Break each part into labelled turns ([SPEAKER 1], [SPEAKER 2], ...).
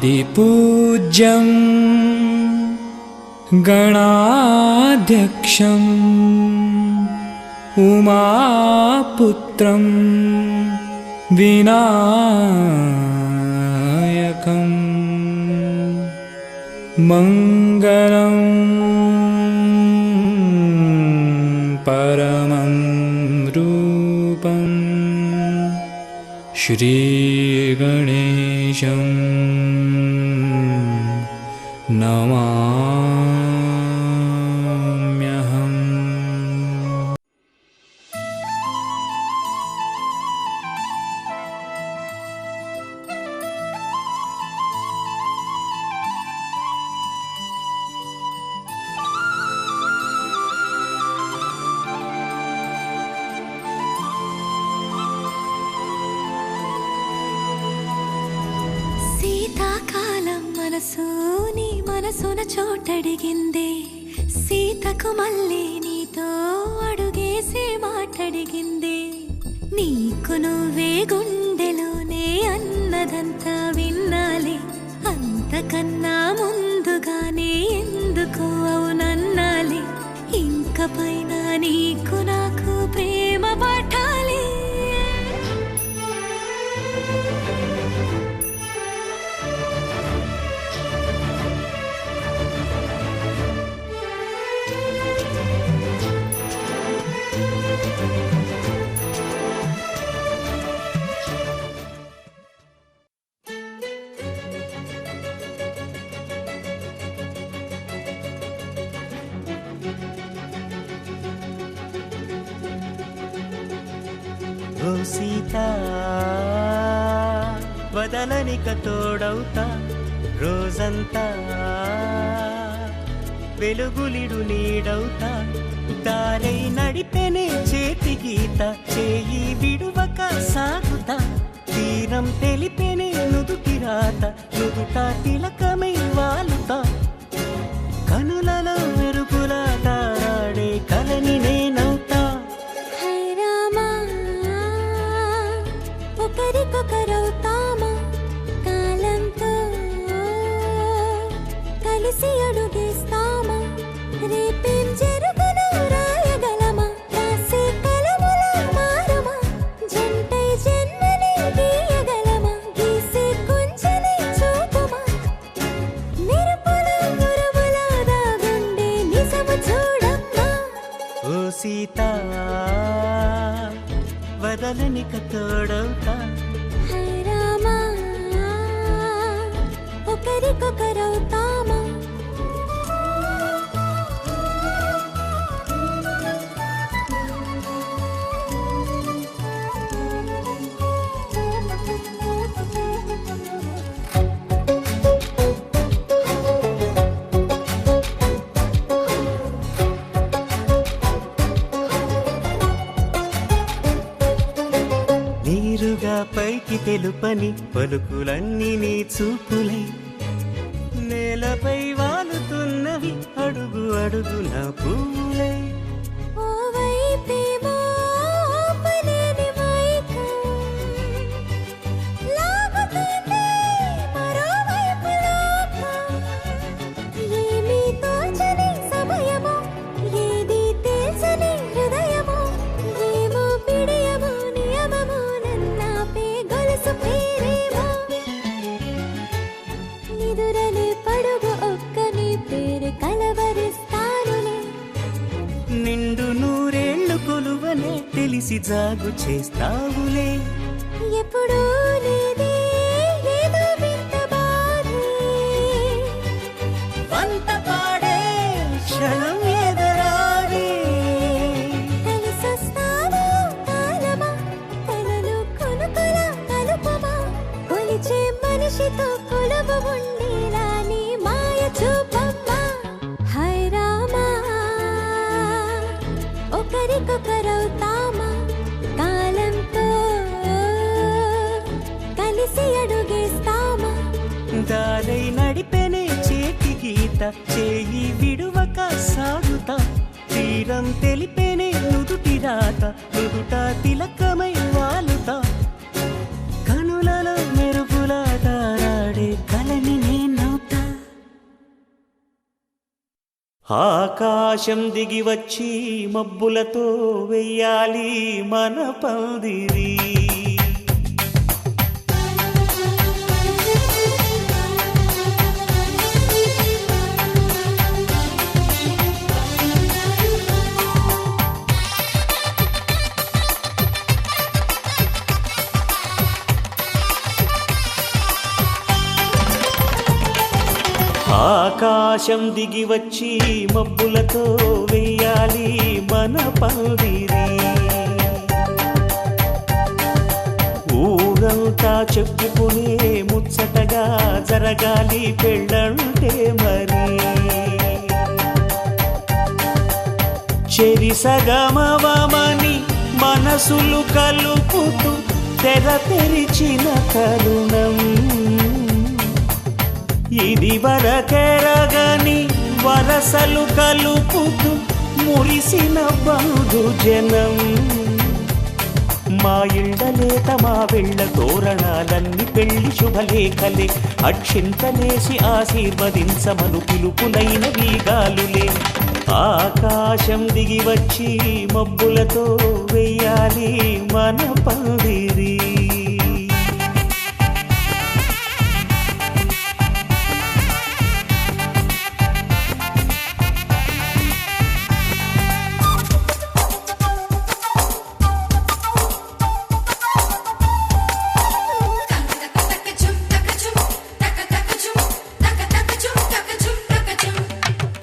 [SPEAKER 1] आदिपूज्यं गणाध्यक्षं उमापुत्रं विनायकं मंगलं परमं रूपं श्रीगणेशं नमाम्यहम्।
[SPEAKER 2] శీతాకాలం మనసు నీ మనసున చోటడిగిందే, సీతకు మళ్ళీ నీతో అడుగేసే మాటడిగిందే. నీకు నువ్వే గుండెలోనే అన్నదంతా విన్నాలే, అంతకన్నా ముందుగానే ఎందుకు అవునన్నాలే. ఇంక పైన నీకు నాకు ప్రేమ పాఠాలే.
[SPEAKER 3] ఓ సీతా వదలనిక తోడవుతా, రోజంతా వెలుగులిడు నీడవుతా. దారై నడిపెనే చేతి గీత, చేయి విడువక సాగుతా. తీరం తెలిపెనే నుదుటి రాత, నుదుట తిలకమై వాలుతా. కనులలో మెరుగులా తారాడే కలని నేనవుతా.
[SPEAKER 2] ఒకరికొకరవుతామా, కాలంతో కలిసి అడుగేస్తామా. రేపేం జరుగునో రాయగలమా, రాసే కలముల మారమా. జంటై జన్మని గీయగలమా, గీసే కొంచెని చూపుమా. మెరుపుల మురముల దాగుండే నిజము చూడమ్మా.
[SPEAKER 3] ఓ సీతా వదలనిక తోడవుతా.
[SPEAKER 2] హై రామా, ఒకరికొకరవుతామా.
[SPEAKER 3] నీరుగా పైకి తెలుపని పలుకులన్నీ నీ చూపులై, నేలపై వాలుతున్నవి అడుగు అడుగున పూలై.
[SPEAKER 2] ఓవైపేమో ఆపలేని మైకం, లాగుతుంది మరోవైపు లోకం. ఏమీ తోచని సమయమో, ఏది తేల్చని హృదయమో. ఏమో పిడియమో నియమమో, నన్నాపే గొలుసు పేరేమో. నిదురలే పడుగు ఒక్క నీ పేరు కలవరిస్తానులే.
[SPEAKER 3] నిండు నూరేళ్లు కొలువనే తెలిసి జాగు చేస్తావులే.
[SPEAKER 2] ఎప్పుడూ లేదే ఏదో వింత బాధే,
[SPEAKER 3] వంత పాడే క్షణం ఎదరాడే.
[SPEAKER 2] కలిసొస్తావో కాలమా, తనను కొనుకొల కలుపమా. కొలిచే మనిషితో కొలువు ఉండేలా నీ మాయ చూపమ్మా. హై రామా, ఒకరికొకరవుతామా, కాలంతో కలిసి అడుగేస్తామా.
[SPEAKER 3] దారై నడిపెనే చేతి గీత, చేయి విడువక సాగుతా. తీరం తెలిపెనే నుదుటి రాత, నుదుట తిలకమై వాలుతా. కనులలో మెరుగులా తారాడే కలని ఆకాశం దిగి వచ్చి మబ్బులతో వెయ్యాలి మన పందిరి. ఆకాశం దిగి వచ్చి మబ్బులతో వెయ్యాలి మన పందిరి. ఊరంతా చెప్పుకునే ముచ్చటగా జరగాలి పెళ్ళంటే మరి. చెరిసగమవమని మనసులు కలుపుతూ తెర తెరిచిన తరుణం. ఇది వరకెరగని వరసలు కలుపుతూ మురిసిన బంధుజనం. మా ఇళ్ళలేత మా వెళ్ళ తోరణాలన్నీ పెళ్లి శుభలేఖలే. అక్షింతలేసి ఆశీర్వదించమను పిలుపులైన వీగాలులే. ఆకాశం దిగి వచ్చి మబ్బులతో వెయ్యాలి మన పందిరి.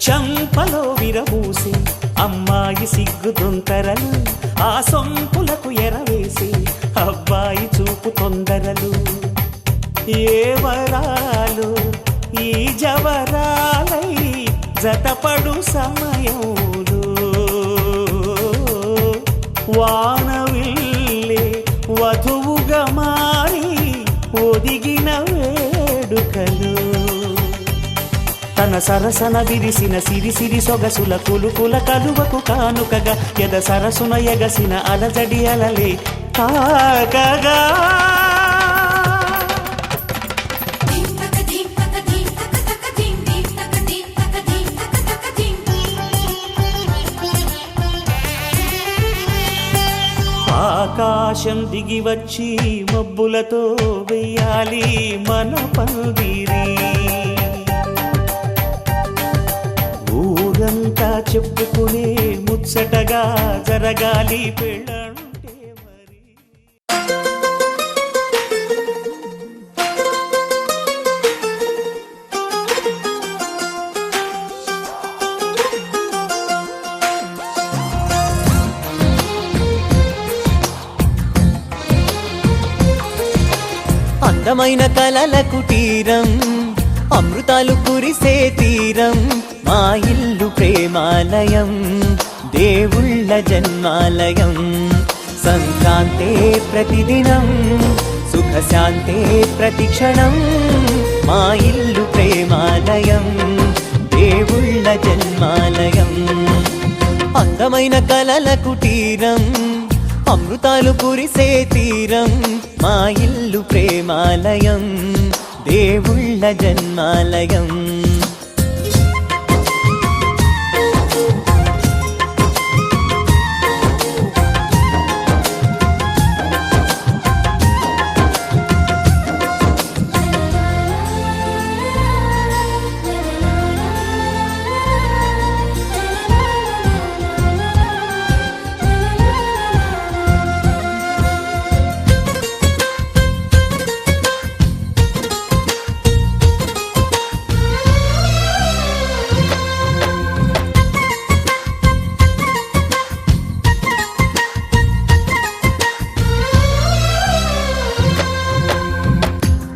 [SPEAKER 3] చంపలో విరబూసి అమ్మాయి సిగ్గుదొంతరలు. ఆ సొంపులకు ఎరవేసి అబ్బాయి చూపు తొందరలు. ఏ వరాలు ఈ జవరాలై జతపడు సమయంలో. వానవిల్లే వధువుగా మారి ఒదిగిన వేడుకలు. తన సరసన విరిసిన సిరిసిరి సొగసుల కులుకుల కలువకు కానుకగా ఎద సరసున ఎగసిన అలజడి అలలే తాకగా. ఆకాశం దిగి వచ్చి మబ్బులతో వెయ్యాలి మన పందిరి. ఊరంతా చెప్పుకునే ముచ్చటగా జరగాలి పెళ్ళంటే మరి.
[SPEAKER 4] అందమైన కలల కుటీరం, అమృతాలు కురిసే తీరం. మా ఇల్లు ప్రేమాలయం, దేవుళ్ళ జన్మాలయం. సంక్రాంతే ప్రతిదినం, సుఖశాంతే ప్రతిక్షణం. మా ఇల్లు ప్రేమాలయం, దేవుళ్ళ జన్మాలయం. అందమైన కలల కుటీరం, అమృతాలు కురిసే తీరం. మా ఇల్లు ప్రేమాలయం, దేవుళ్ళ జన్మాలయం.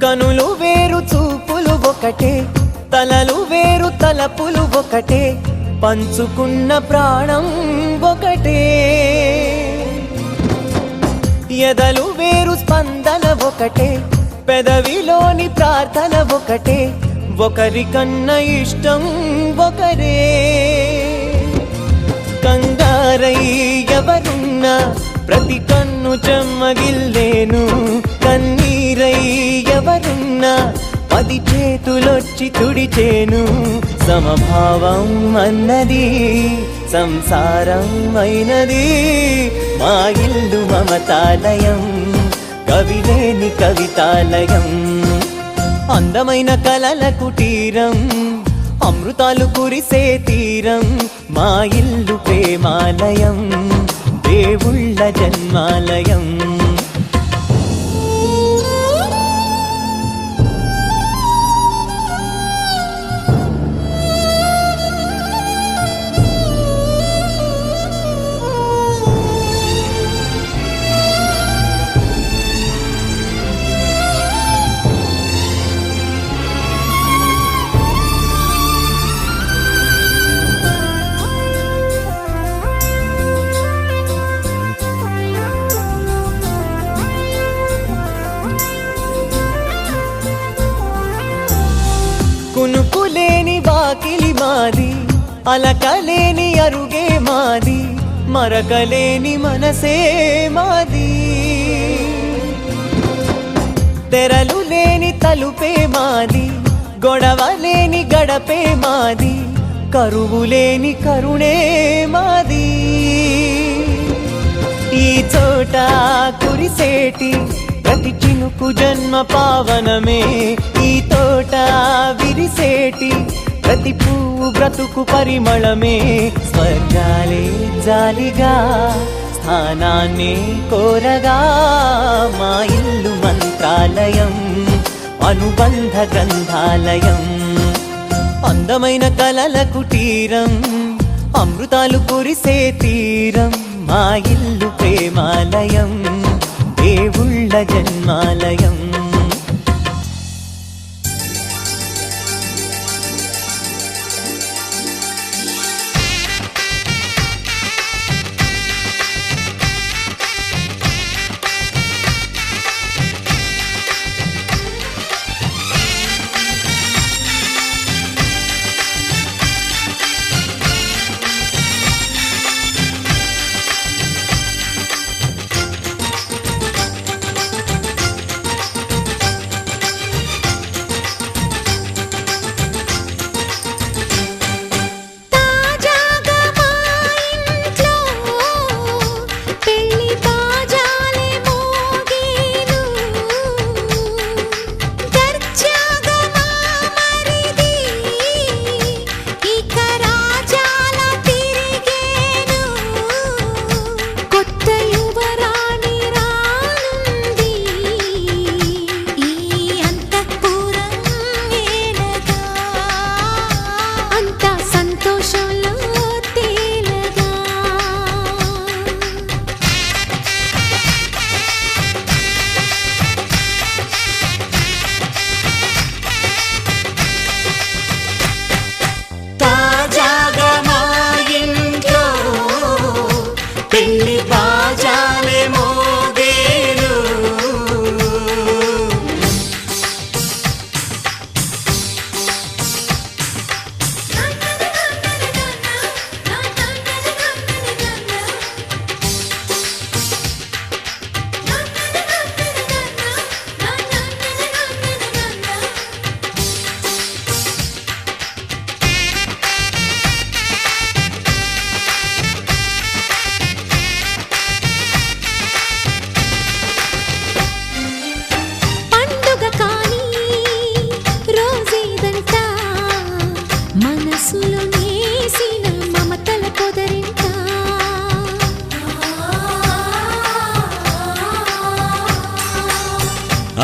[SPEAKER 4] కనులు వేరు చూపులు ఒకటే, తలలు వేరు తలపులు ఒకటే. పంచుకున్న ప్రాణం ఒకటే. ఎదలు వేరు స్పందన ఒకటే, పెదవిలోని ప్రార్థన ఒకటే. ఒకరికన్నా ఇష్టం ఒకరే. కంగారై ఎవరున్నా ప్రతి కన్ను చెమ్మగిల్లేను. కన్నీరై ఎవరున్నా 10 చేతులొచ్చి తుడిచేను సమభావం అన్నది సంసారం అయినది మా ఇల్లు మమతాలయం కవిలేని కవితాలయం అందమైన కలల కుటీరం అమృతాలు కురిసే తీరం మా ఇల్లు ప్రేమాలయం దేవుళ్ళ జన్మాలయం కునుకులేని వాకిలి మాది అలకలేని అరుగే మాది మరకలేని మనసే మాది తెరలు లేని తలుపే మాది గొడవలేని గడపే మాది కరువులేని కరుణే మాది ఈ చోట కురిసేటి ప్రతి చినుకు జన్మ పావనమే ఈ తోట విరిసేటి ప్రతి పువ్వు బ్రతుకు పరిమళమే స్వర్గాలే జాలిగా స్థానాన్ని కోరగా మా ఇల్లు మంత్రాలయం అనుబంధ గ్రంథాలయం అందమైన కలల కుటీరం అమృతాలు కురిసే తీరం మా ఇల్లు ప్రేమాలయం దేవుళ్ళ జన్మాలయం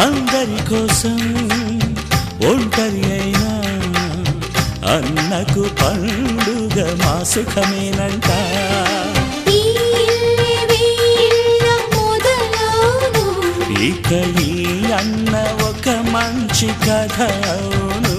[SPEAKER 3] అందరి కోసం ఒంటరి అయినా అన్నకు పండుగ మా సుఖమేనంట ఇక ఈ అన్న ఒక మంచి కథ అవును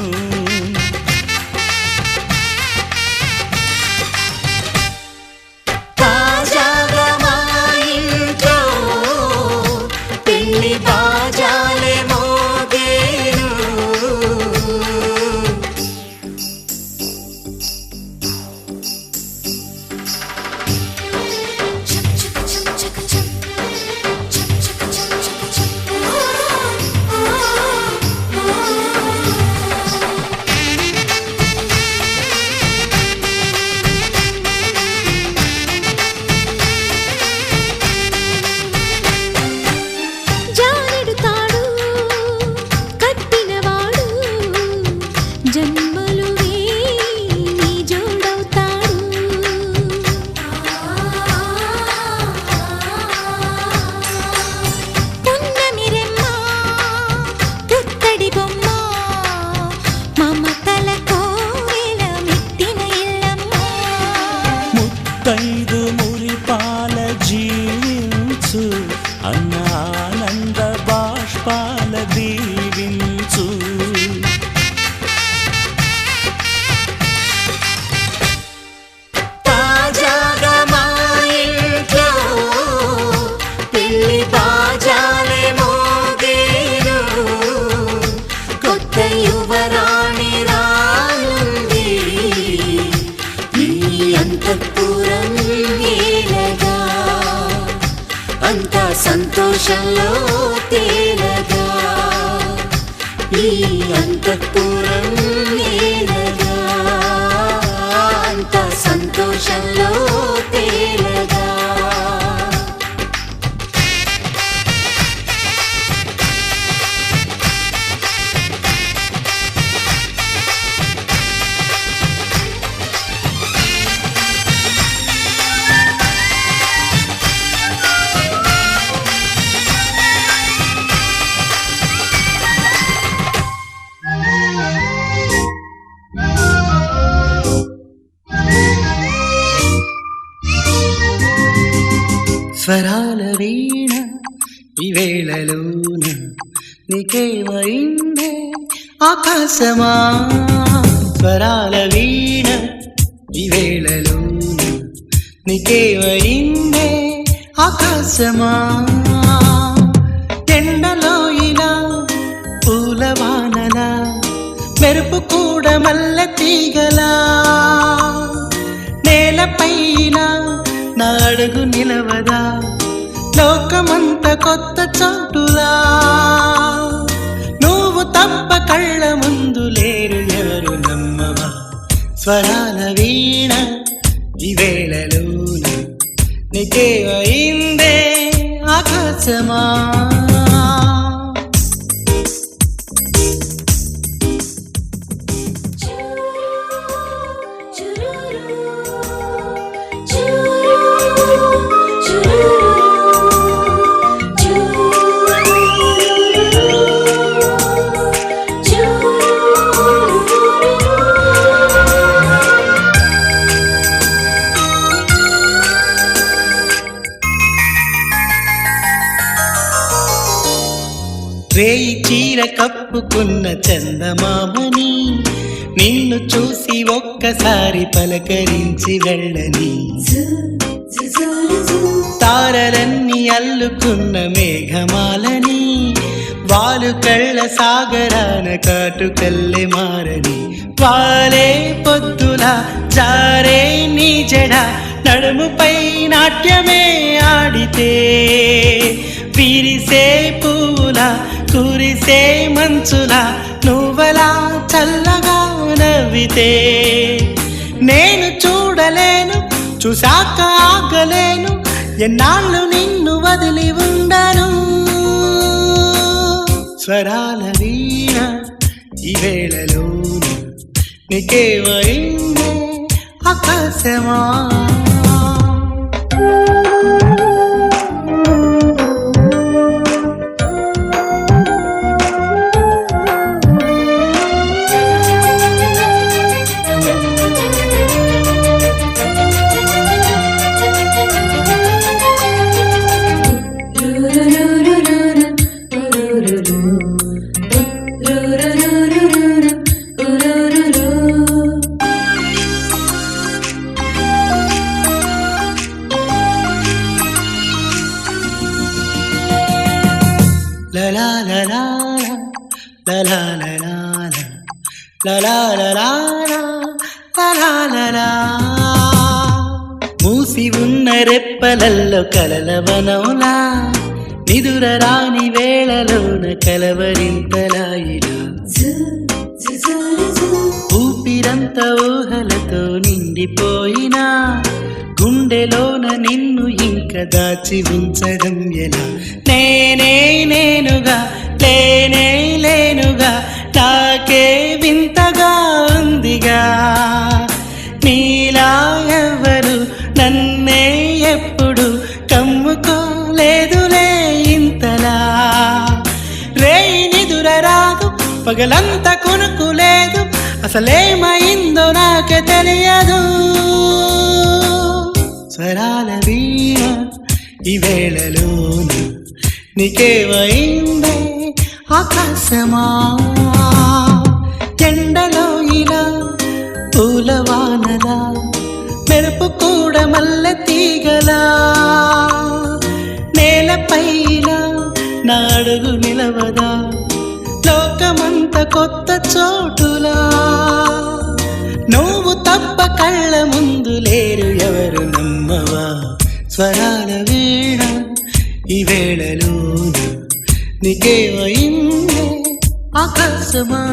[SPEAKER 3] సంతోషంలో తేలగా ఈ అంతఃపురం నేలగా అంత సంతోషంలో తేలగా
[SPEAKER 4] స్వరాల వీణ ఈ వేళలోన నీకేమైందే ఆకాశమా స్వరాల వీణ ఈ వేళలోన నీకేమైందే ఆకాశమా ఎండలో ఇలా పూలవానలా మెరుపు కూడా మల్లె తీగలా నేలపైన నా అడుగు నిలవదా లోకమంత కొత్త చోటులా నువ్వు తప్ప కళ్ళ ముందు లేరు ఎవరు నమ్మవా స్వరాల వీణ ఈ వేళలోన నీకేమైందే ఆకాశమా రేయి చీర కప్పుకున్న చందమామని నిన్ను చూసి ఒక్కసారి పలకరించి వెళ్ళని తారలన్నీ అల్లుకున్న మేఘమాలని వాలు కళ్ళ సాగరాన కాటుకల్లె మారని వాలే పొద్దుల జారే నీ జడ నడుముపై నాట్యమే ఆడితే విరిసే పూల కురిసే మంచులా నువ్వలా చల్లగా నవ్వితే నేను చూడలేను చూశాక ఆగలేను ఎన్నాళ్ళు నిన్ను వదిలి ఉండను స్వరాల వీణ ఈ వేళలోన నీకేమైందే ఆకాశమా La la la la la la la la la la la la la la la మూసి ఉన్న రెప్పలల్లో కలలవనౌలా నిదుర రాని వేళలోన కలవరింతలా ఇలా ఊపిరంత ఊహలతో నిండిపోయినా గుండెలోన నిన్ను ఇంక దాచి ఉంచడం ఎలా నేనే నేనుగా లేనే లేనుగా నాకే వింతగా ఉందిగా నీలా ఎవరు నన్నే ఎప్పుడు కమ్ముకోలేదులే ఇంతలా రేయి నిదుర రాదు పగలంతా కొనుక్కులేదు అసలేమైందో నాకే తెలియదు స్వరాల వీణ ఈ వేళలోన నీకేమైందే ఆకాశమా ఎండలో ఇలా పూలవానలా మెరుపు కూడా మల్లె తీగలా నేలపైన నా అడుగు నిలవదా లోకమంత కొత్త చోటులా నువ్వు తప్ప కళ్ళ ముందు లేరు ఎవరు నమ్మవా స్వరాల వీణ ఈ వేళలోన నీకేమైందే ఆకాశమా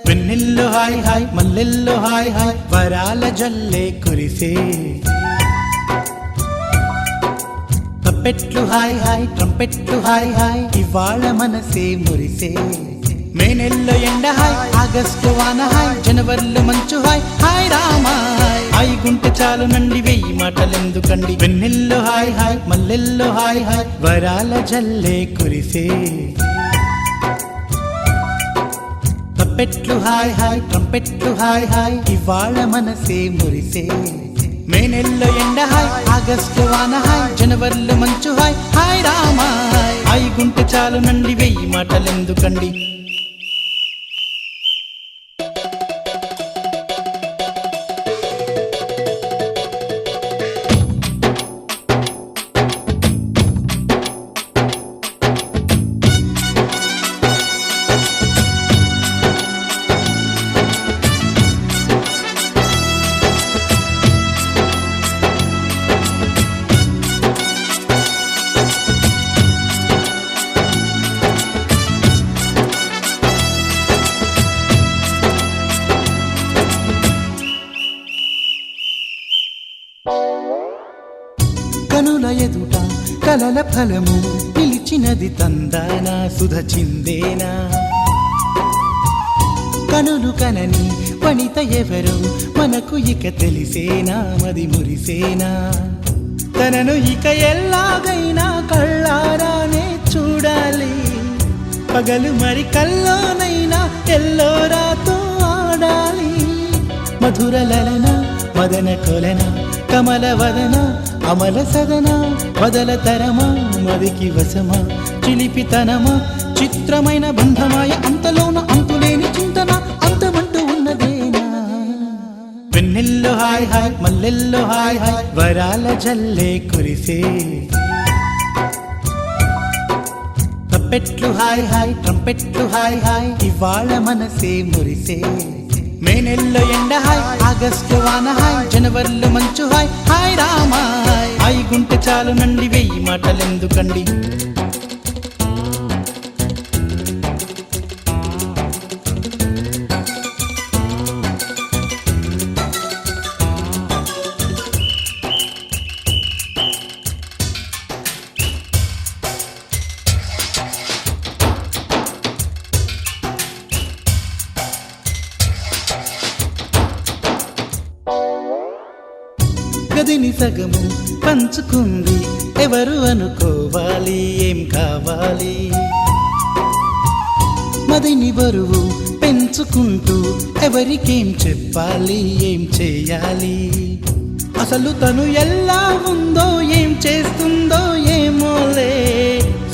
[SPEAKER 4] వెన్నెల్లో హాయ్ హాయ్ మల్లెల్లో హాయ్ హాయ్ వరాల జల్లే కురిసే తప్పెట్లు హాయ్ హాయ్ ట్రంపెట్లు హాయ్ హాయ్ ఇవాళ మనసే మురిసే మే నెల్లో ఎండ హాయ్ ఆగస్టు వాన హాయ్ జనవరిలో మంచు హాయ్ హాయ్ రామా హాయ్ గుంటె చాలు నండి వెయ్యి మాటలెందుకండి వెన్నెల్లో హాయ్ హాయ్ మల్లెల్లో హాయ్ హాయ్ వరాల జల్లే కురిసే తప్పెట్లు హాయ్ హాయ్ ట్రంపెట్లు హాయ్ హాయ్ ఇవాళ మనసే మురిసే మే నెల్లో ఎండ హాయ్ ఆగస్టు వాన హాయ్ జనవరిలో మంచు హాయ్ హాయ్ రామా హాయ్ గుంటె చాలు నండి వెయ్యి మాటలెందుకండి కనుల ఎదుట కలల ఫలము పిలిచినది తందానా సుధ చిందేనా కనులు కనని వనిత ఎవరు మనకు ఇక తెలిసేనా మది మురిసేనా తనను ఇక ఎల్లాగైనా కళ్ళారానే చూడాలి పగలు మరి కల్లోనైనా ఎల్లోరాతో ఆడాలి మధుర లలన మదన కొలన కమల వదన అమల సదన వదల తరమా మదికి వశమా చిలిపితనమా చిత్రమైన బంధమాయ అంతలోన అంతులేని చింతన అంతమంటూ ఉన్నదేనా వెన్నెల్లో హాయ్ హాయ్ మల్లెల్లో హాయ్ హాయ్ వరాల జల్లే కురిసే తప్పెట్లు హాయ్ హాయ్ ట్రంపెట్లు హాయ్ హాయ్ ఇవాళ మనసే మురిసే మే నెల్లో ఎండ హాయ్ ఆగస్టు వాన హాయ్ జనవరిలో మంచు హాయ్ హాయ్ రామా హాయ్ గుంటె చాలు నండి వెయ్యి మాటలెందుకండి గదిని సగము పంచుకుంది ఎవరు అనుకోవాలి ఏం కావాలి మదిని బరువు పెంచుకుంటూ ఎవరికేం చెప్పాలి ఏం చేయాలి అసలు తను ఎలా ఉందో ఏం చేస్తుందో ఏమోలే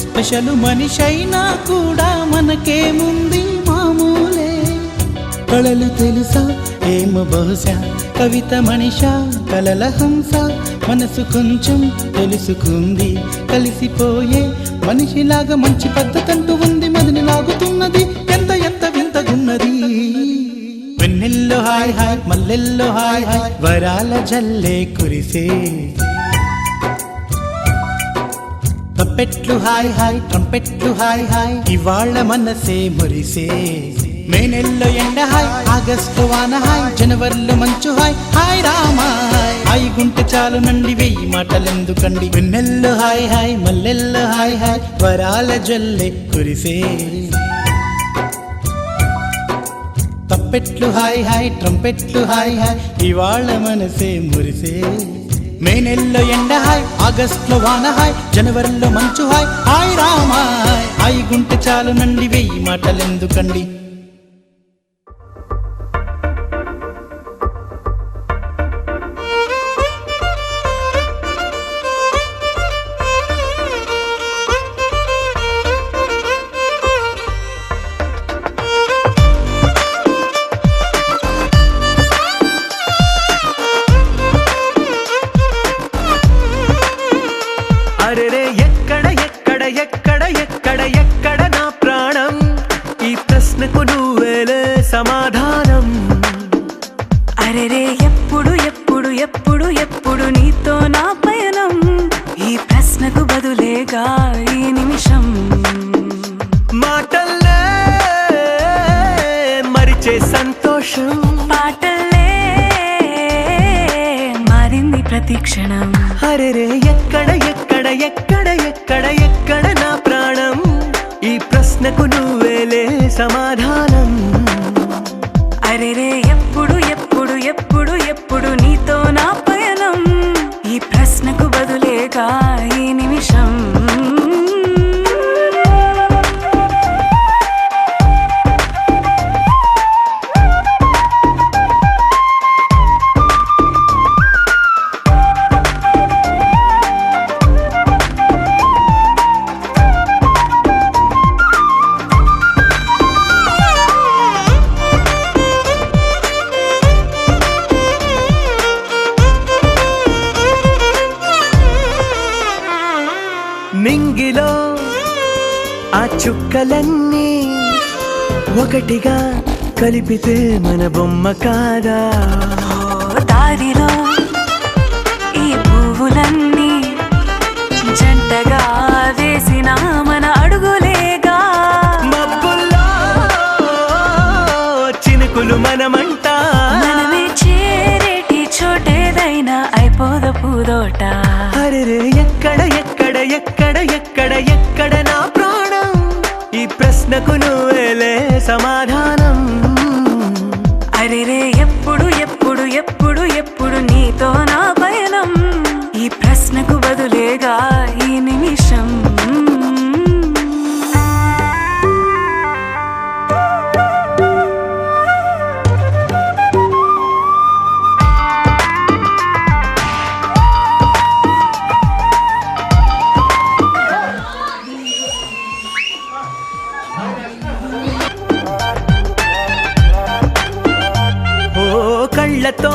[SPEAKER 4] స్పెషల్ మనిషైనా కూడా మనకేముంది మామూలే కళలు తెలుసా ఏమో బహుశా కవిత మనిషా కలల హంస మనసు కొంచెం తెలుసుకుంది కలిసిపోయే మనిషిలాగా మంచి పద్ధతంటూ ఉంది మదిని లాగుతున్నది ఎంత ఎంత వింతగున్నది వెన్నెల్లో హాయ్ హాయ్ మల్లెల్లో హాయ్ హాయ్ వరాల జల్లే కురిసే తప్పెట్లు హాయ్ హాయ్ ట్రంపెట్లు హాయ్ హాయ్ ఇవాళ మనసే మురిసే మే నెల్లో ఎండ హాయ్ ఆగస్టు వాన హాయ్ జనవరిలో మంచు హాయ్ హాయ్ రామా హాయ్ గుంటె చాలు నండి వెయ్యి మాటలెందుకండి వెన్నెల్లో హాయ్ హాయ్ మల్లెల్లో హాయ్ హాయ్ వరాల జల్లే కురిసే తప్పెట్లు హాయ్ హాయ్ ట్రంపెట్లు హాయ్ హాయ్ ఇవాళ మనసే మురిసే మే నెల్లో ఎండ హాయ్ ఆగస్టులో వాన హాయ్ జనవరిలో మంచు హాయ్ హాయ్ రామా హాయ్ గుంటె చాలు నండి వెయ్యి మాటలెందుకండి
[SPEAKER 5] అరెరే ఎక్కడ ప్రశ్నకు బదులేగా ఈ నిమిషం
[SPEAKER 6] మాటల్లే మరిచే సంతోషం
[SPEAKER 5] పాటల్లే మారింది ప్రతి క్షణం
[SPEAKER 6] అరెరే ఎక్కడ ఎక్కడ ఎక్కడ ఎక్కడ ఎక్కడ నా ప్రాణం ఈ ప్రశ్నకు నువ్వేలే సమాధానం
[SPEAKER 5] అరెరే ఎప్పుడు ఎప్పుడు ఎప్పుడు ఎప్పుడు నీతో నా పయనం ఈ ప్రశ్నకు బదులేగా ఈ నిమిషం
[SPEAKER 6] మింగిలో ఆ చుక్కలన్నీ ఒకటిగా కలిపితే మన బొమ్మ కాదా
[SPEAKER 5] దారిలో ఈ పువ్వులన్నీ జంటగా వేసిన మన అడుగులేగా
[SPEAKER 6] మబ్బుల్లో చినుకులు మనమంట
[SPEAKER 5] మనమే చేరేటి చోటేదైనా అయిపోద పూదోట
[SPEAKER 6] అరెరే ఎక్కడ ఎక్కడ ఎక్కడ ఎక్కడ ఎక్కడ నా ప్రాణం ఈ ప్రశ్నకు నువ్వేలే సమాధానం
[SPEAKER 5] అరెరే ఎప్పుడు ఎప్పుడు ఎప్పుడు ఎప్పుడు నీతో నా పయనం ఈ ప్రశ్నకు బదులేగా ఈ నిమిషం
[SPEAKER 6] ఓ కళ్ళతో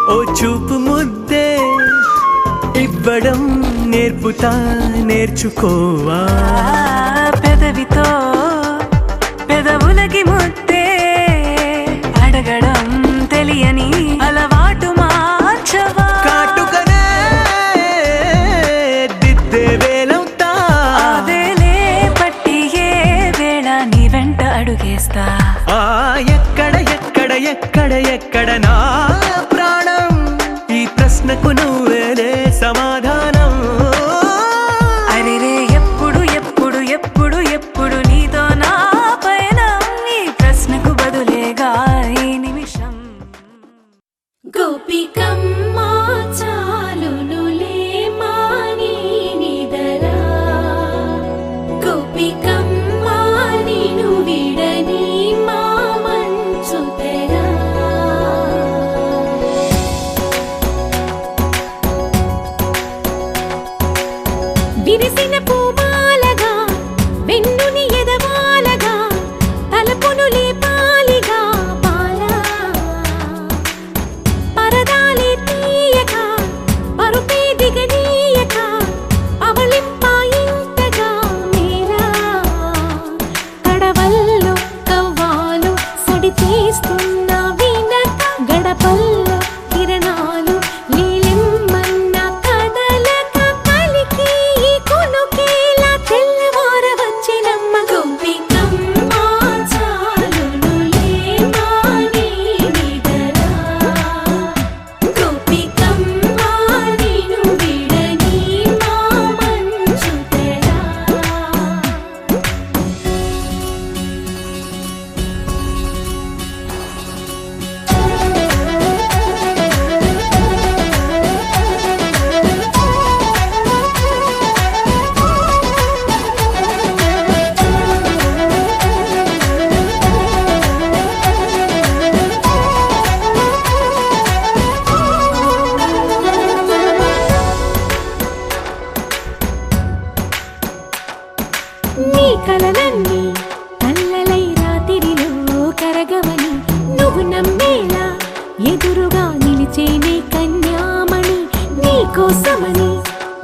[SPEAKER 6] ఓ చూపు ముద్దే ఇవ్వడం నేర్పుతా నేర్చుకోవా
[SPEAKER 5] పెదవితో పెదవులకి ముద్దే అడగడం తెలియని అలవాటు మార్చవా
[SPEAKER 6] కాటుకనే దిద్దే వేలవుతా
[SPEAKER 5] వేలే పట్టి ఏ వేళ నీ వెంట అడుగేస్తా
[SPEAKER 6] ఆ ఎక్కడ ఎక్కడ ఎక్కడ ఎక్కడ నా ప్రాణం ఈ ప్రశ్నకు నువ్వేలే సమాధానం
[SPEAKER 5] అరెరే ఎప్పుడు ఎప్పుడు ఎప్పుడు ఎప్పుడు నీతో నా పైన ఈ ప్రశ్నకు బదులేగా ఈ నిమిషం
[SPEAKER 2] గోపికమ్మ చాలునులే మాని నిదరా గోపికమ్మ నిను విడని మా మంచు తెరా విరిసిన పూమాలగా వెన్నుని ఎదవాలగా తలపును లేపాలిగా బాలా పరదాలే తీయక పరుపే దిగనీయక అవలింపాయింతగా మేరా కడవల్లో కవ్వాలు సడి చేస్తున్న వీణత గడపల్లో కిరణాలు లీలెమ్మన్న కదలక కలికి ఈ కొనుకేలా తెల్లవార వచ్చినమ్మ గోపికమ్మ చాలునులే మాని నిదరా గోపికమ్మ నిను విడని మా మంచు తెరా నీ కలలన్నీ కల్లలై రాత్రిలో కరగవని నువ్వు నమ్మేలా ఎదురుగా నిలిచేనే కన్యామణి నీ కోసమని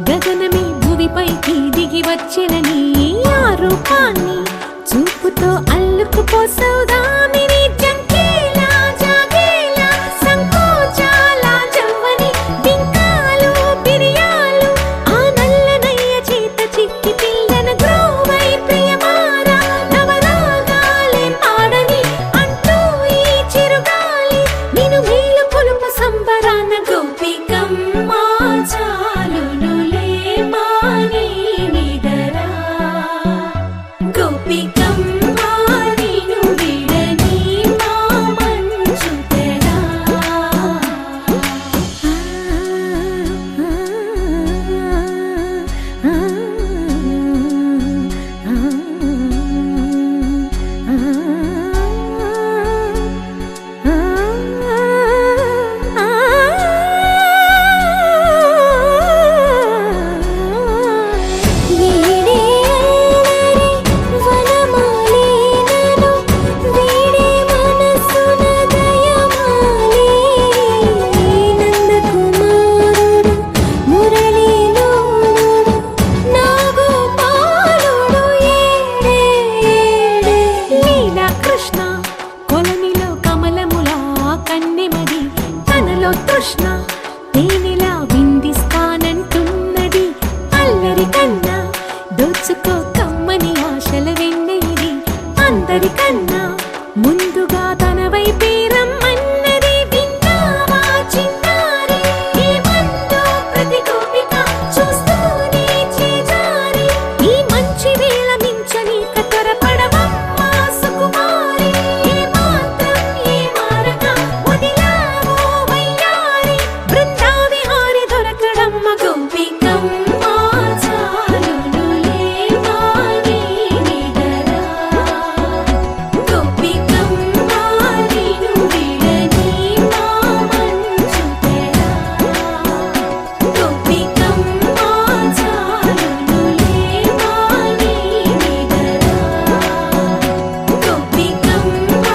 [SPEAKER 2] గగనమే భూమిపైకి దిగి వచ్చినని ఆ రూపాన్ని చూపుతో అల్లుకుపోసౌదామిని జంకేలా జాగేలా సంకోచాల జవ్వని బింకాలు బిరియాలు ఆనంద పుచ్చుకో కమ్మని ఆశల వెన్నెయిది అందరికన్నా ముందుగా తన వైపే రమ్మన్నది విన్నావా చిన్నారి ఏమందో ప్రతి గోపిక చూస్తూనే చేజారి ఈ మంచి వేళ మించని కతరపడవమ్మా సుకుమారి ఏ మాత్రం ఏ మారక వదిలావో వయ్యారి బృందావిహారి దొరకడమ్మ గోపికమ్మ చాలునులే మాని నిదరా గోపికమ్మ నిను విడని మా మంచు తెరా గోపికమ్మ చాలునులే మాని నిదరా గోపికమ్మ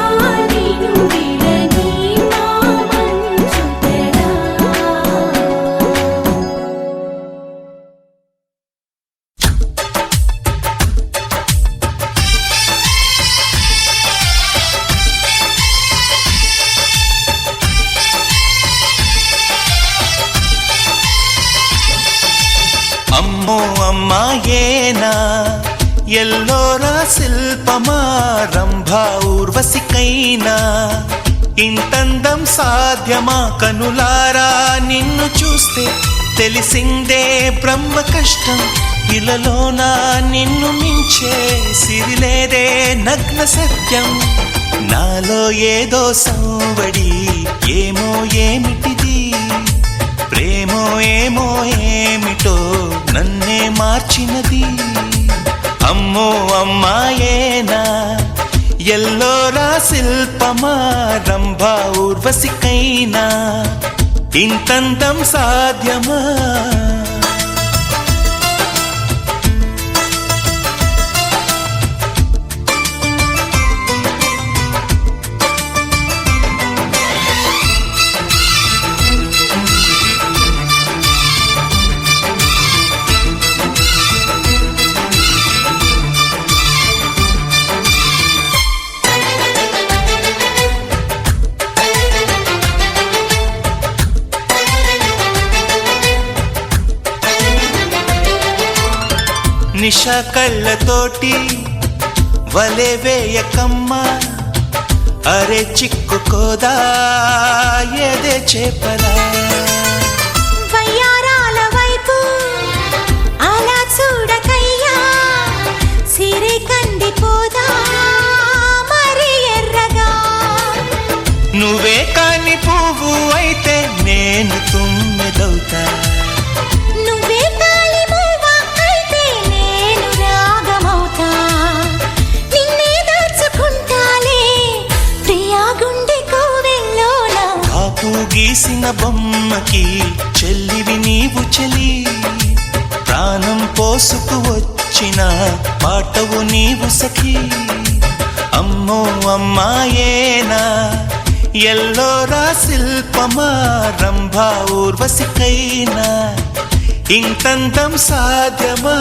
[SPEAKER 2] నిను విడని మా మంచు తెరా
[SPEAKER 6] అమ్మో అమ్మాయేనా ఎల్లోరా శిల్పమా రంభా ఊర్వశికైనా ఇంతందం సాధ్యమా కనులారా నిన్ను చూస్తే తెలిసిందే బ్రహ్మ కష్టం ఇలలోనా నిన్ను మించే సిరిలేదే నగ్న సత్యం నాలో ఏదో సంవడి ఏమో ఏమిటిది ప్రేమో ఏమో ఏమిటో నన్నే మార్చినది అమ్మో అమ్మాయేనా ఎల్లోరా శిల్పమా రంభా ఊర్వశికైనా ఇంతందం సాధ్యమా నిషా కళ్ళతోటి వలె వేయకమ్మా అరే చిక్కుకోదా ఏదే చేపలా
[SPEAKER 2] వయ్యారాల వైపు అలా చూడకయ్యా సిరి కందిపోదా మరి ఎర్రగా
[SPEAKER 6] నువ్వే కాని పువ్వు అయితే నేను తుమ్మెదవుతా
[SPEAKER 2] నువ్వే కాలి మూవ అయితే నేను రాగమవుతా నిన్నే దాచుకుంటాలే ప్రియా గుండె కోవెల్లోనా
[SPEAKER 6] కాపు గీసిన బొమ్మకి చెల్లివి నీవు చెలి ప్రాణం పోసుకు వచ్చిన పాటవు నీవు సఖి అమ్మో అమ్మాయేనా ఎల్లోరా శిల్పమా రంభా ఊర్వశికైనా ఇంతందం సాధ్యమా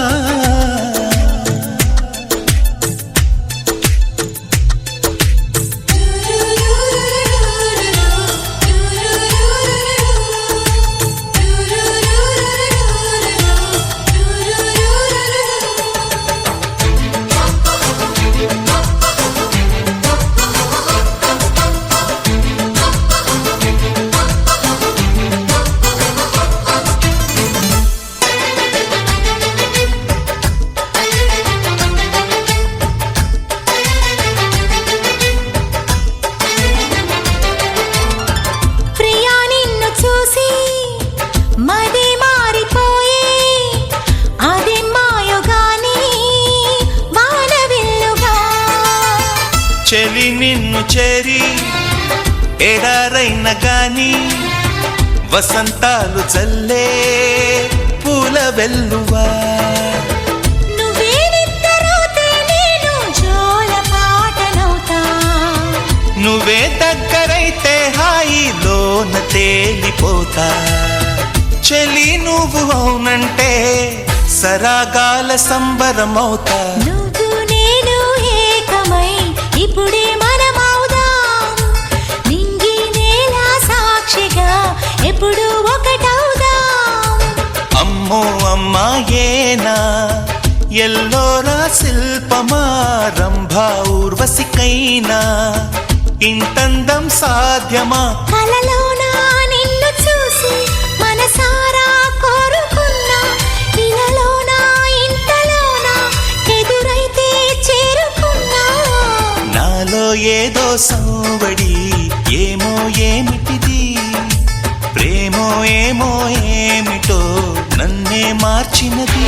[SPEAKER 2] ప్రియా నిన్ను చూసి మది మారిపోయే అది మాయగాని వానవిల్లుగా
[SPEAKER 6] చెలి నిన్ను చేరి ఎడారైన గాని వసంతాలు చల్లే పూల వెల్లువా
[SPEAKER 2] నువ్వే నిద్రపోతే నేను జోల పాటనవుతా
[SPEAKER 6] నువ్వే దగ్గరైతే హాయిలోన తేలిపోతా చెలి నువ్వు అవునంటే సరాగాల సంబరమవుతా
[SPEAKER 2] నువ్వు నేను ఏకమై ఇప్పుడే మనమవుదాం నింగి నేల సాక్షిగా ఎప్పుడు ఒకటవుదాం
[SPEAKER 6] అమ్మో అమ్మాయేనా ఎల్లోరా శిల్పమా రంభా ఊర్వశికైనా ఇంతందం సాధ్యమా
[SPEAKER 2] కలలోనా నిన్ను చూసి మనసారా కోరుకున్నా ఇలలోనా ఇంతలోనా ఎదురైతే చేరుకున్నా
[SPEAKER 6] నాలో ఏదో సంవడి ఏమో ఏమిటిది ప్రేమో ఏమో ఏమిటో నన్నే మార్చినది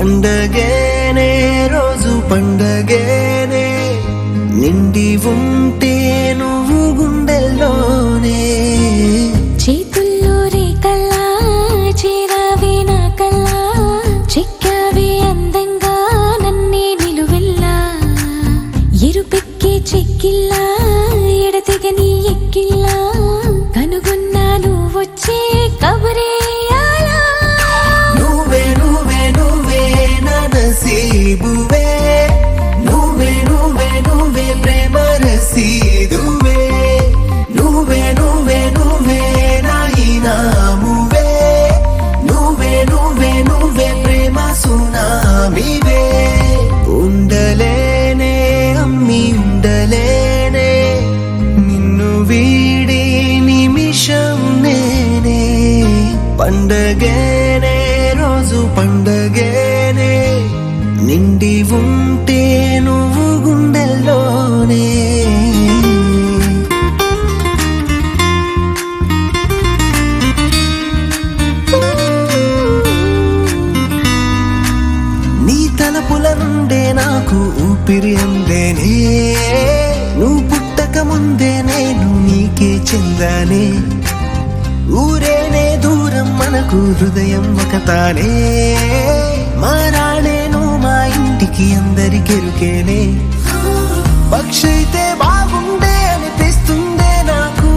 [SPEAKER 7] పండగేనే రోజు పండగేనే నిండి ఉంటే నువ్వు గుండెల్లోనే
[SPEAKER 2] చేతుల్లో రేకల్లా చేరావే నా కల్లా చిక్కావే అందంగా నన్నే నిలువెల్లా ఎరుపెక్కే చెక్కిల్లా ఎడతెగని ఎక్కిల్లా కనుగొన్నాను వచ్చే కబరేయాలా
[SPEAKER 7] నువ్వే నువ్వే నువ్వే నా నసీబువే నువ్వే నువ్వే నువ్వే ప్రేమ రసీదువే నువ్వే నువ్వే నువ్వే నా ఇనామువే నువ్వే నువ్వే నువ్వే ప్రేమ సునామీవే ఉండలేనే అమ్మి ఉండలేనే నిన్ను వీడి నిమిషం నేనే పండగేనే రోజు పండగేనే నిండి ఉంటే నువ్వు గుండెల్లోనే నీ తలపుల నుండే నాకు ఊపిరి అందేనే నువ్వు పుట్టక ముందే నేను నీకే చెందానే ఊరేనే దూరం మనకు హృదయం ఒకతానే మారాణేను మా ఇంటికి అందరికెరుకేనే పక్షైతే బాగుండే అనిపిస్తుందే నాకు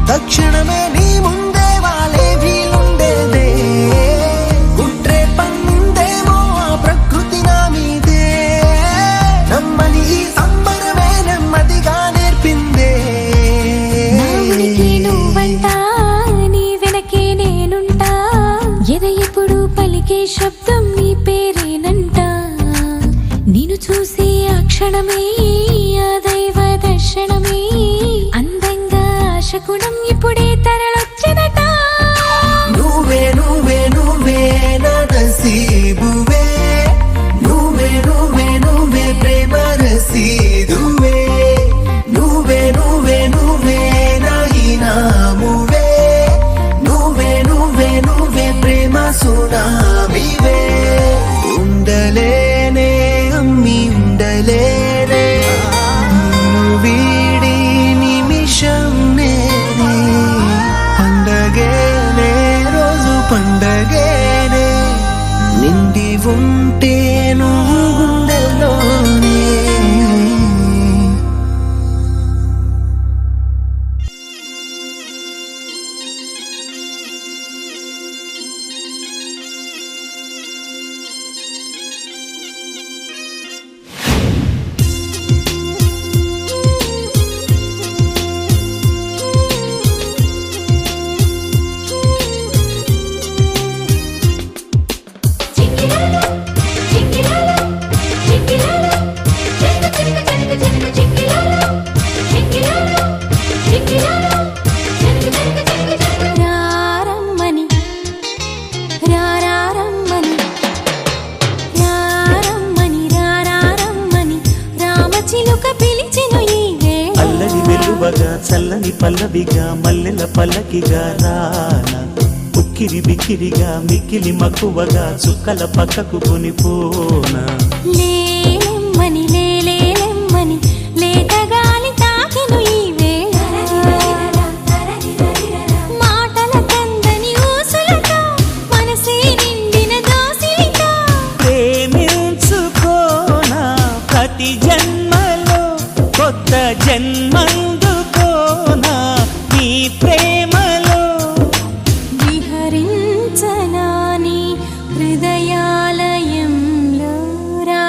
[SPEAKER 7] తక్షణమే నీ ముందే వాళ్ళే వీలుండేదే కుట్రే పన్నిందేమో ఆ ప్రకృతి నా మీదే నమ్మని ఈ సంబరమే నెమ్మదిగా నేర్పిందే
[SPEAKER 2] నా ఉనికి నువ్వంటా నీ వెనకే నేనుంటా ఎద ఎప్పుడు పలికే శబ్దం నీ పేరేనంట నిన్ను చూసే ఆ క్షణమే ఆ దైవ దర్శనమే అందంగా ఆశకుణం ఇప్పుడే తరలొచ్చదట
[SPEAKER 7] నువ్వే నువ్వే నువ్వే నా నసీబువే నువ్వే నువ్వే నువ్వే ప్రేమ రసీదువే నువ్వే నువ్వే నువ్వే నా ఇనామువే నువ్వే నువ్వే నువ్వే ప్రేమ సునామీవే ఉండలేనే అమ్మి ఉండలేనే నిన్ను వీడి నిమిషం నేనే పండగేనే రోజు పండగేనే నిండి ఉంటే నువ్వు గుండెల్లోనే
[SPEAKER 2] రారమ్మని రారమ్మని రారమ్మని రారమ్మని రామచిలుక పిలిచెను ఈ వేళ
[SPEAKER 8] అల్లరి వెలువగా చల్లని పల్లవిగా మల్లెల పల్లకిగా రానా ఉక్కిరి బిక్కిరిగా మిక్కిలి మక్కువగా చుక్కల పక్కకు కొనిపోనా
[SPEAKER 2] లేలెమ్మని లేలేలెమ్మని లేతగాలి తాకెను ఈ వేళ మాటల కందని ఊసులతో మనసే నిండిన దోసిలితో
[SPEAKER 8] ప్రేమించుకోనా ప్రతి జన్మలో కొత్త జన్మందుకోనా నీ ప్రేమలో
[SPEAKER 2] విహరించనాని హృదయాలయంలో రా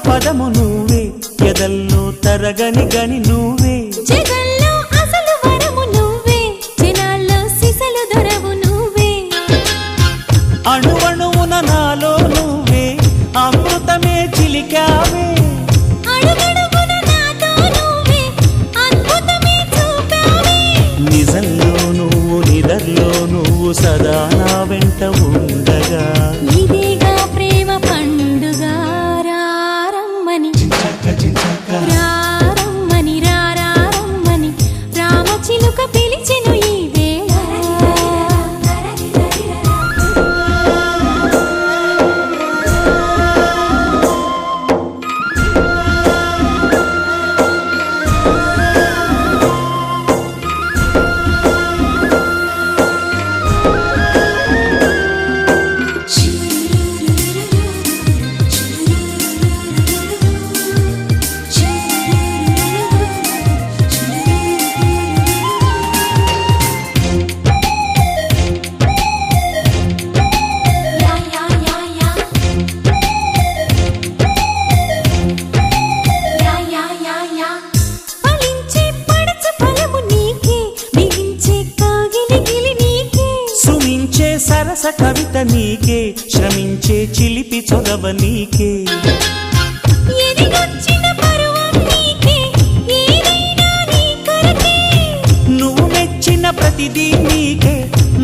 [SPEAKER 8] పదము నువ్వే ఎదల్లో తరగని గని నువ్వే
[SPEAKER 2] జగల్లో అసలు వరము నువ్వే జనాల్లో సిసలు దొరవు నువ్వే
[SPEAKER 8] అణువణువున నాలో నువ్వే అమృతమే చిలికావే
[SPEAKER 2] అడుగడుగున నాతో నువ్వే అద్భుతమే చూపావే
[SPEAKER 8] నిజంలో నువ్వు నిదర్లో నువ్వు సదా నా వెంట ఉండగా
[SPEAKER 2] ఇదేగా ప్రేమ పండుగ రారమ్మని రారమ్మని రారమ్మని రామచిలుక పిలిచెను ఈ వేళ ఫలించే పడచ ఫలము నీకే బిగించే కాగిలిగిలి నీకే
[SPEAKER 8] సుమించే సరస కవిత నీకే శ్రమించే చిలిపి చొరవ నీకే
[SPEAKER 2] ఎదిగొచ్చిన పరువం నీకే ఏదైనా నీ కొరకే
[SPEAKER 8] నువ్వు మెచ్చిన ప్రతిదీ నీకే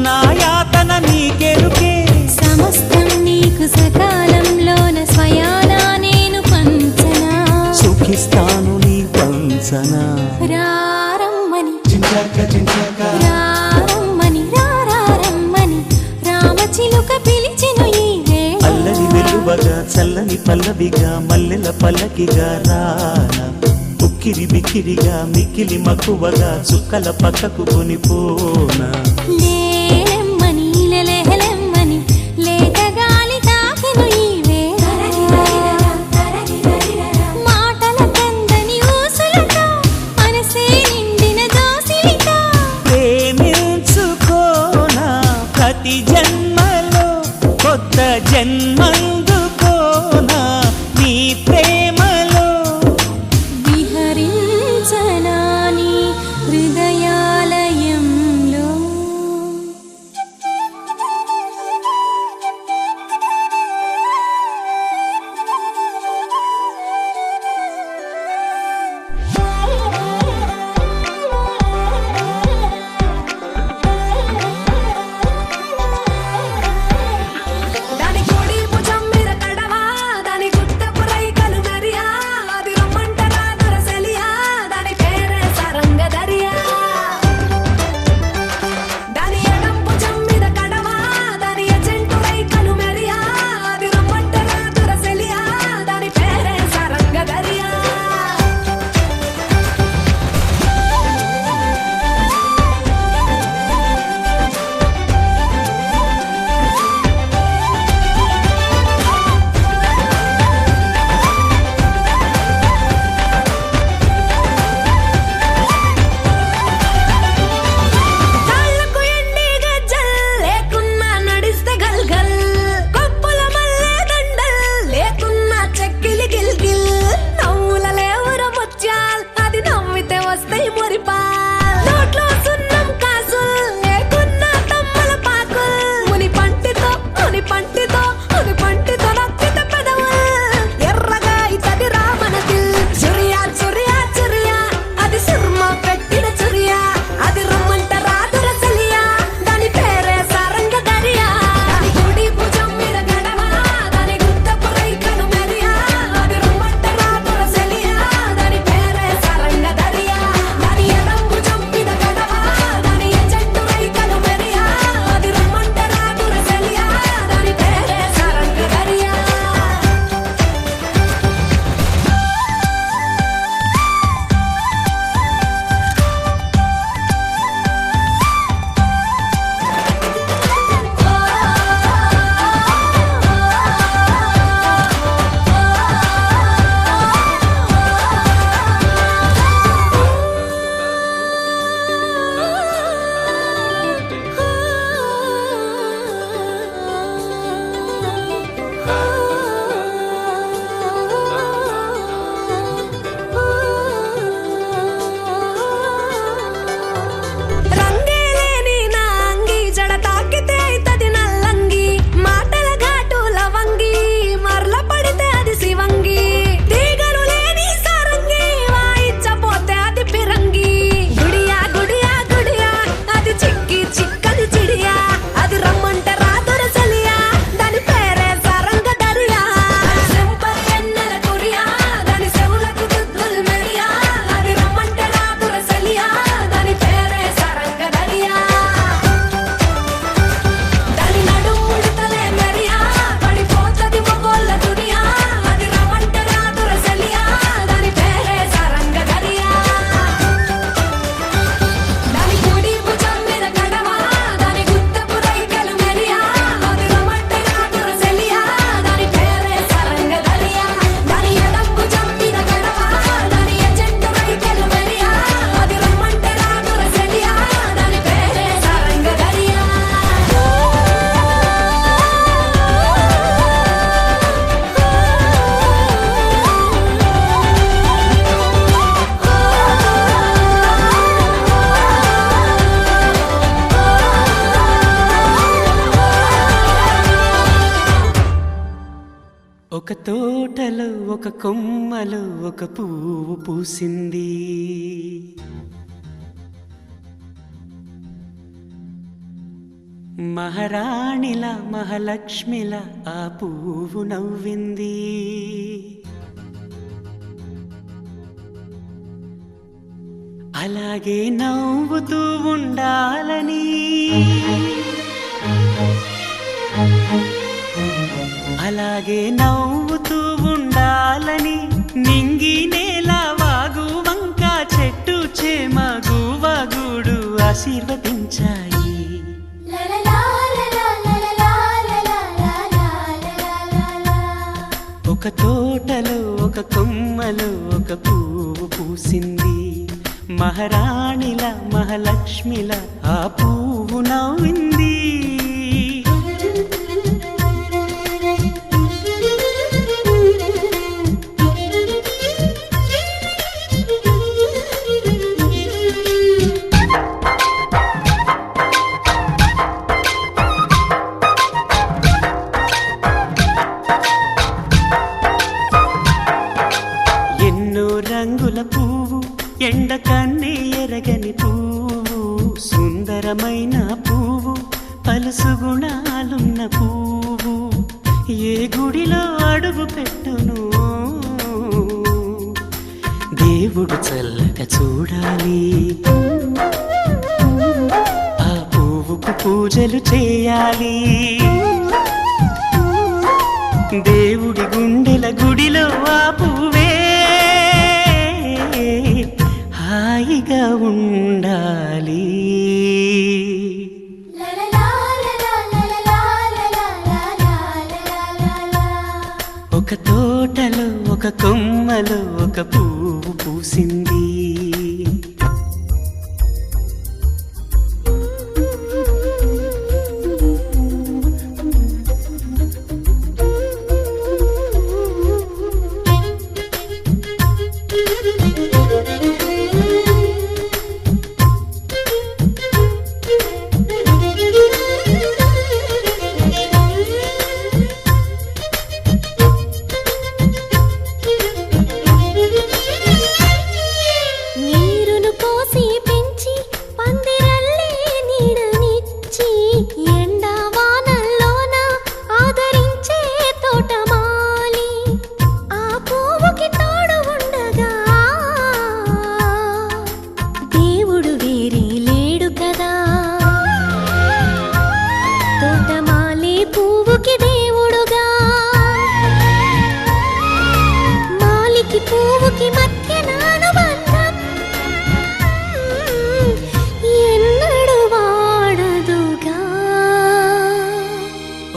[SPEAKER 8] నా యాతన నీకెరుకే
[SPEAKER 2] సమస్తం నీకు సకాలంలోన స్వయానా నేను పంచనా
[SPEAKER 8] సుఖిస్తాను నీ పంచనా
[SPEAKER 2] రారమ్మని రారమ్మని రారమ్మని రామచిలుక పిలిచెను ఈ వేళ
[SPEAKER 8] అల్లరి వెలువగా చల్లని పల్లవిగా మల్లెల పల్లకిగా రానా ఉక్కిరి బిక్కిరిగా మిక్కిలి మక్కువగా చుక్కల పక్కకు కొనిపోనా
[SPEAKER 2] లేలెమ్మని లెలెహలెమ్మని లేత గాలి తాకెను ఈ వేళ మాటల కందని ఊసులతో మనసే నిండిన దోసిలితో
[SPEAKER 8] ప్రేమించుకోనా ప్రతి జన్మలో కొత్త జన్మందుకోనా నీ ప్రేమలో
[SPEAKER 2] విహరించనా నీ హృదయాలయంలో
[SPEAKER 8] ఒక తోటలో ఒక కొమ్మలో ఒక పువ్వు పూసింది. మహారాణిలా మహాలక్ష్మిలా ఆ పువ్వు నవ్వింది. అలాగే నవ్వుతూ ఉండాలని, అలాగే నవ్వుతూ ఉండాలని నింగి నేల వాగు వంక చెట్టు చేమ గువగూడు ఆశీర్వదించాయి. ఒక తోటలో ఒక కొమ్మలో ఒక పువ్వు పూసింది. మహారాణిల మహాలక్ష్మిల ఆ పువ్వు నవ్వింది. రంగుల పువ్వు ఎండ కన్నే ఎరగని పువ్వు, సుందరమైన పువ్వు పలుసు గుణాలున్న పువ్వు. ఏ గుడిలో అడుగు పెట్టును దేవుడు చల్లగా చూడాలి. ఆ పువ్వుకు పూజలు చేయాలి. దేవుడి గుండెల గుడిలో ఆ పువ్వే హాయిగా ఉండాలి. ఒక తోటలో ఒక కొమ్మలో ఒక పువ్వు పూసింది.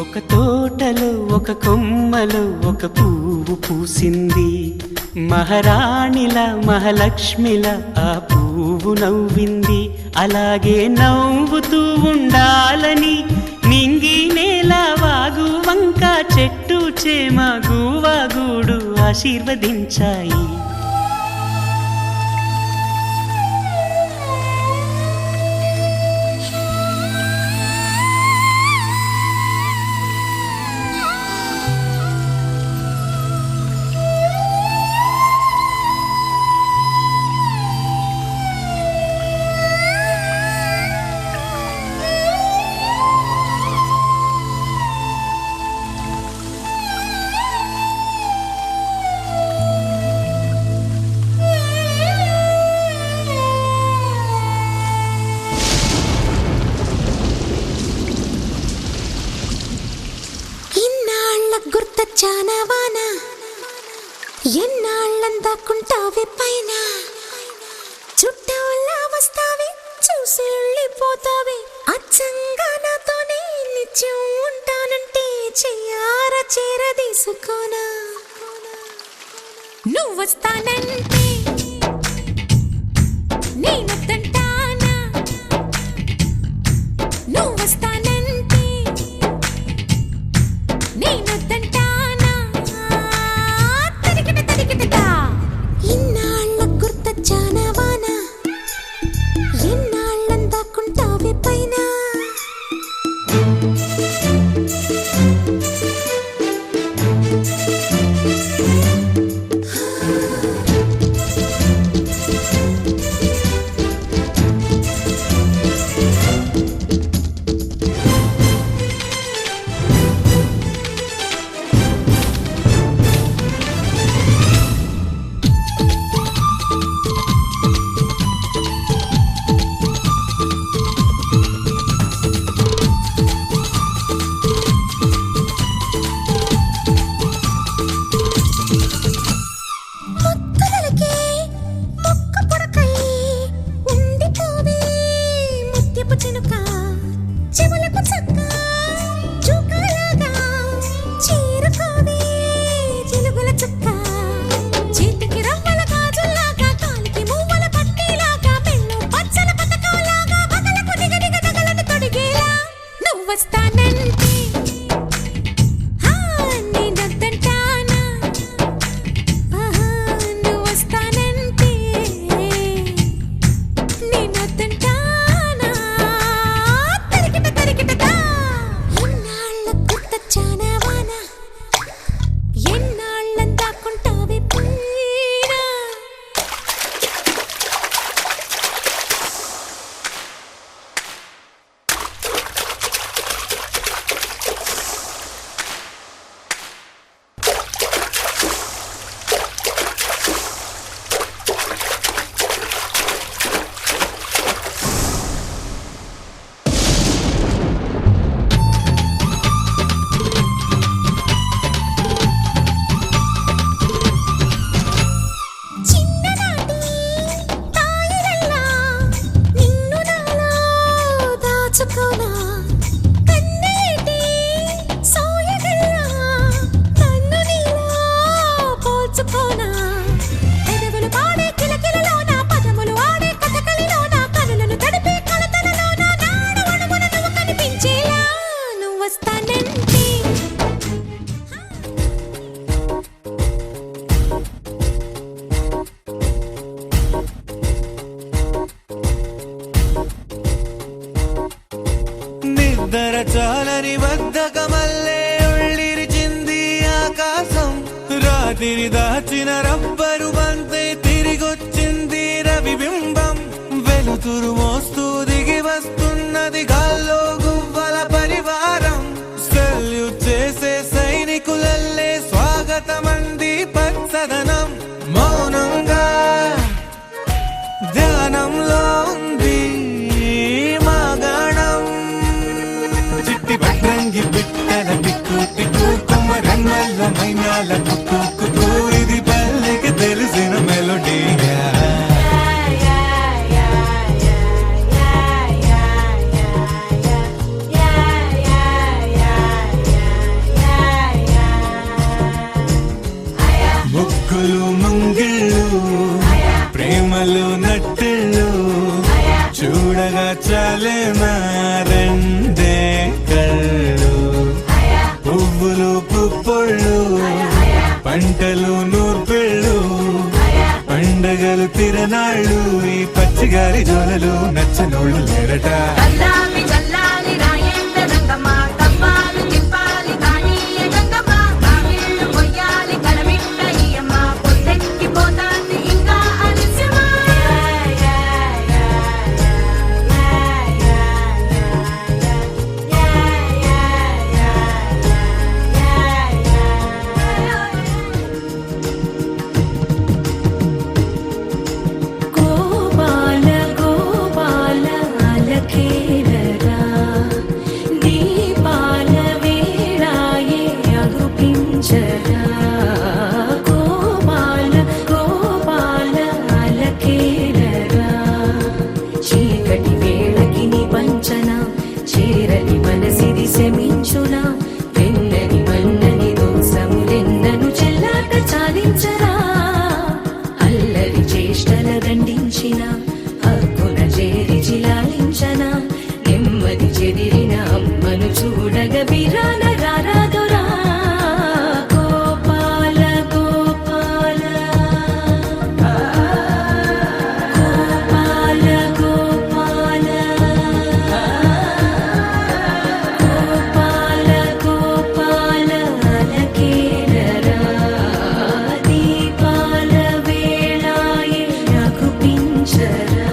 [SPEAKER 8] ఒక తోటలో ఒక కొమ్మలో ఒక పువ్వు పూసింది. మహారాణిల మహాలక్ష్మిల ఆ పువ్వు నవ్వింది. అలాగే నవ్వుతూ ఉండాలని నింగి నేల వాగు వంక చెట్టు చేమ గువగూడు ఆశీర్వదించాయి.
[SPEAKER 2] గుర్తొచ్చానవానా ఎన్నాళ్ళందాకుంటావే పైన, చుట్టూలా వస్తావే చూసి వెళ్ళిపోతావే. అచ్చంగా నాతోనే నిత్యం ఉంటానంటే చెయ్యార చేరదీసుకోనా. నువ్వు వస్తానంటే నేనొద్దంటానా, నువ్వు వస్తానంటే నేనొద్దంటానా. తరికిట తరికిటదా ఇన్నాళ్ళ గుర్తొచ్చానవానా ఎన్నాళ్ళందాకుంటావే పైన. దోచుకోనా కన్నీటి సోయగల్లా నన్ను నీలా పోల్చుకోనా పెదవులు పాడే కిలకిలలోన పదములు ఆడే కథకళిలోన కనులను తడిపే కలతలలోన నాడు అణువున నువ్వు కనిపించేలా నువ్వు వస్తానంటే
[SPEAKER 7] నిద్ర చాలని బద్ధకమల్లే ఉళ్ళిరిచింది ఆకాశం రాత్రి దాచిన రబ్బరు బంతే తిరిగొచ్చింది రవిబింబం వెలుతురు మోస్తూ దిగి వస్తున్నది గాల్లో గువ్వల పరివారం సెల్యూట్ చేసే సైనికులల్లే స్వాగతమంది పచ్చదనం మౌనంగా ధ్యానంలో ఉంది మాగాణం చిట్టి భద్రంగి బిట్టల టిక్కు టిక్కు కొమ్మరన్నల్ల మైనాల కుక్కు కుక్కు ఇది పల్లెకి తెలిసిన మెలోడీగా ముగ్గులు ముంగిళ్ళు ప్రేమలు నట్టిళ్ళు చూడగా చాలే రెండే కళ్ళు పువ్వులు పుప్పొళ్ళు పంటలు నూర్పిళ్ళు పండగలు తిరనాళ్ళు ఈ పచ్చిగారి జోలలు నచ్చనోళ్ళు లేరట
[SPEAKER 5] చల్లాలి చల్లాలి రాయేంద్ర రంగమ్మ తప్పాలు తిప్పాలి కానీయ గంగమ్మ కావిళ్ళు కొయ్యాలి కలమిట్ట ఈయమ్మ పొద్దెక్కి పోతాంది ఇంకా అలస్యమా గోపాల గోపాల అలకేలరా దీపాల వేళాయే అగుపించరా గోపాల గోపాల అలకేలరా చీకటి వేళకి నీ పంచన చేరని మనసిది శమించునా వెన్నని మన్నని దోసములెన్నను చెల్లాట చాలించరా అల్లరి చేష్టల దండించిన హక్కున చేరి చిలాలించన నెమ్మది చెదిరిన అమ్మను చూడగ విరాన రారాదురా గోపాల గోపాల గోపాల గోపాల గోపాల గోపాల అలకేలరా దీపాల వేళాయే అగుపించరా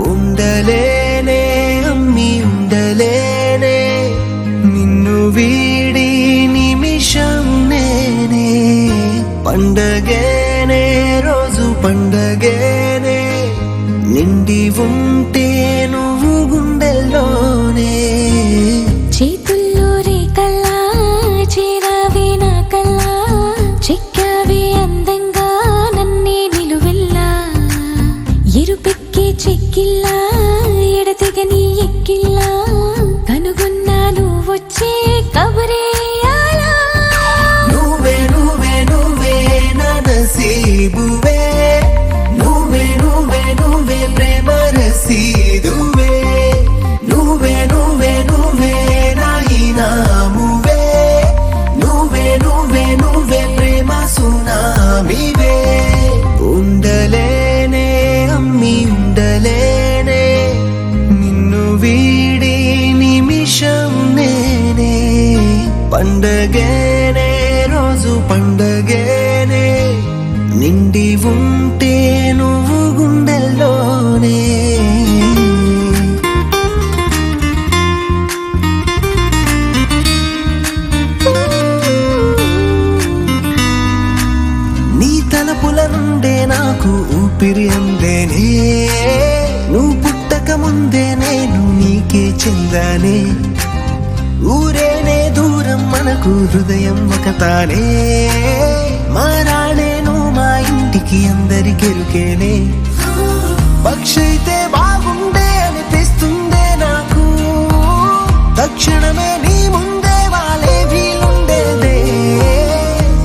[SPEAKER 7] ఉండలేనే అమ్మి ఉండలేనే నిన్ను వీడి నిమిషం నేనే పండగేనే రోజు పండగేనే నిండి ఉంటే నువ్వు గుండెల్లోనే
[SPEAKER 2] చేతుల్లో రేకల్లా చేరావే నా కల్లా చెక్కావే అందంగా నన్నే నిలువెల్లా ఎరుపెక్కే చెక్కిల్లా ఎడతెగని ఎక్కిల్లా కనుగొన్నాను వచ్చే కబరేయాలా
[SPEAKER 7] నువ్వే నువ్వే నువ్వే నా నసీబువే నువ్వే నువ్వే నువ్వే ప్రేమ రసీదువే నువ్వే నువ్వే నువ్వే నా ఇనామువే నువ్వే నువ్వే నువ్వే ప్రేమ సునామీవే ఉండలేనే అమ్మి ఉండలేనే నిన్ను వీడి నిమిషం నేనే పండగేనే రోజు పండగేనే నిండి ఉంటే నువ్వు గుండెల్లోనే ఊపిరి అందేనే నువ్వు పుట్టక ముందే నేను నీకే చెందానే ఊరేనే దూరం మనకు హృదయం ఒక తానే మారాణేను మా ఇంటికి అందరికెరుకేనే పక్షైతే బాగుండే అనిపిస్తుందే నాకు తక్షణమే నీ ముందే వాలే వీలుండేదే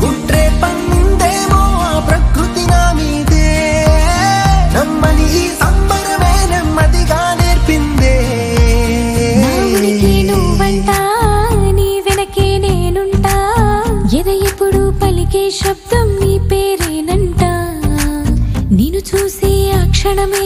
[SPEAKER 7] కుట్రే పన్నిందేమో ఆ ప్రకృతి నా మీదే నమ్మని ఈ సంబరమే నెమ్మదిగా నేర్పిందే
[SPEAKER 2] నా ఉనికి నువ్వంటా, నీ వెనకే నేనుంటా, ఎద ఎప్పుడు పలికే శబ్దం నీ పేరేనంట, నిన్ను చూసే ఆ క్షణమే